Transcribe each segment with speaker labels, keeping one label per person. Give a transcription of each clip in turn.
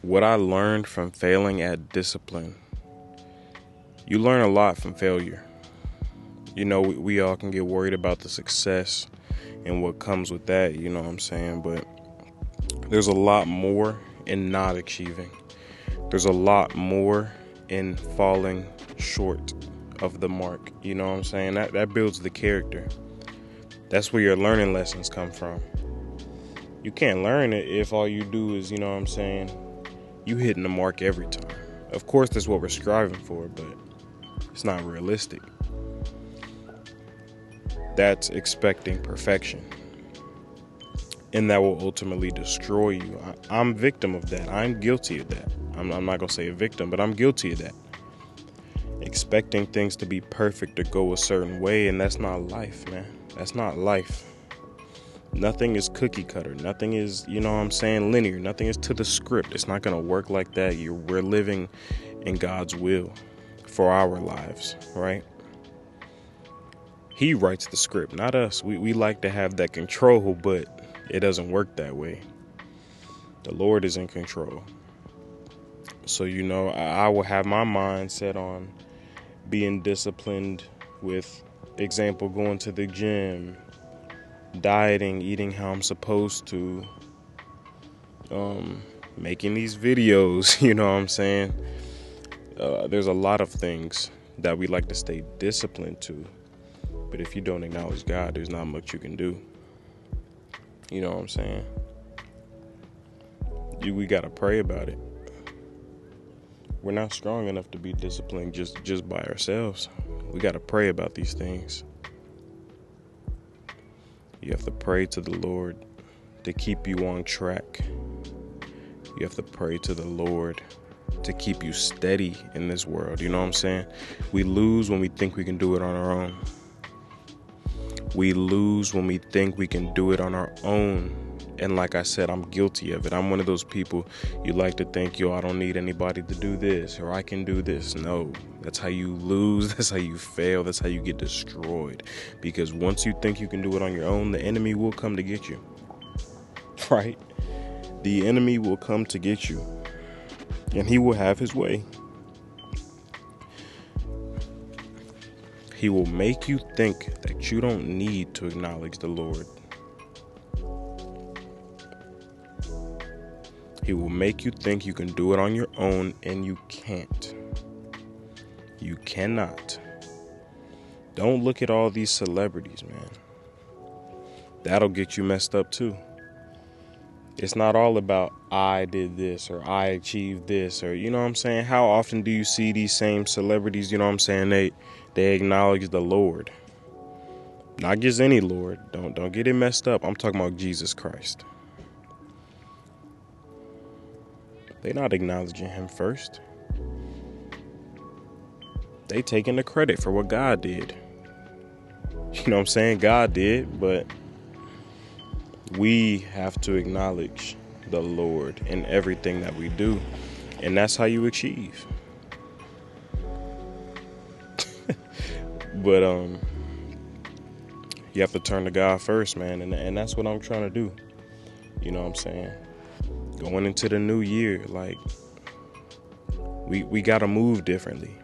Speaker 1: What I learned from failing at discipline. You learn a lot from failure. You know, we all can get worried about the success and what comes with that, you know what I'm saying? But there's a lot more in not achieving. There's a lot more in falling short of the mark, you know what I'm saying? That builds the character. That's where your learning lessons come from. You can't learn it if all you do is, you know what I'm saying, you hitting the mark every time. Of course, that's what we're striving for, but it's not realistic. That's expecting perfection. And that will ultimately destroy you. I'm a victim of that. I'm guilty of that. I'm not going to say a victim, but I'm guilty of that. Expecting things to be perfect or go a certain way, and that's not life, man. That's not life. Nothing is cookie cutter. Nothing is, you know what I'm saying, linear. Nothing is to the script. It's not going to work like that. We're living in God's will for our lives, right? He writes the script, not us. We like to have that control, but it doesn't work that way. The Lord is in control. So, you know, I will have my mind set on being disciplined with, example, going to the gym, dieting, eating how I'm supposed to, making these videos, you know what I'm saying? There's a lot of things that we like to stay disciplined to. But if you don't acknowledge God, there's not much you can do. You know what I'm saying? We got to pray about it. We're not strong enough to be disciplined just by ourselves. We got to pray about these things. You have to pray to the Lord to keep you on track. You have to pray to the Lord to keep you steady in this world. You know what I'm saying? We lose when we think we can do it on our own. We lose when we think we can do it on our own. And like I said, I'm guilty of it. I'm one of those people, you like to think, I don't need anybody to do this, or I can do this. No, that's how you lose. That's how you fail. That's how you get destroyed. Because once you think you can do it on your own, the enemy will come to get you. Right? The enemy will come to get you. And he will have his way. He will make you think that you don't need to acknowledge the Lord. He will make you think you can do it on your own, and you can't. You cannot. Don't look at all these celebrities, man. That'll get you messed up too. It's not all about I did this or I achieved this, or you know what I'm saying? How often do you see these same celebrities, you know what I'm saying, they acknowledge the Lord. Not just any Lord. Don't get it messed up. I'm talking about Jesus Christ. They're not acknowledging him first. They taking the credit for what God did. You know what I'm saying? God did, but we have to acknowledge the Lord in everything that we do. And that's how you achieve. But you have to turn to God first, man. And that's what I'm trying to do. You know what I'm saying? Going into the new year, like, we got to move differently.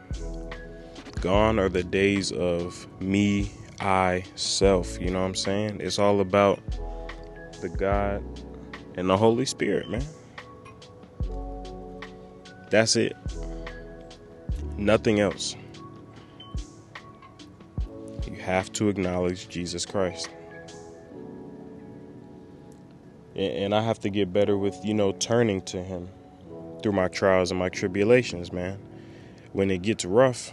Speaker 1: Gone are the days of me, I, self. You know what I'm saying? It's all about the God and the Holy Spirit, man. That's it. Nothing else. You have to acknowledge Jesus Christ. And I have to get better with, turning to him through my trials and my tribulations, man. When it gets rough,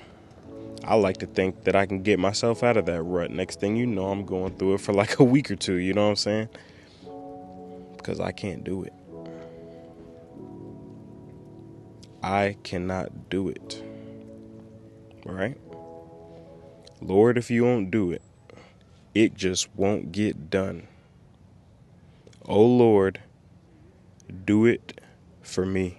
Speaker 1: I like to think that I can get myself out of that rut. Next thing you know, I'm going through it for like a week or two, you know what I'm saying? Because I can't do it. I cannot do it. All right? Lord, if you won't do it, it just won't get done. Oh Lord, do it for me.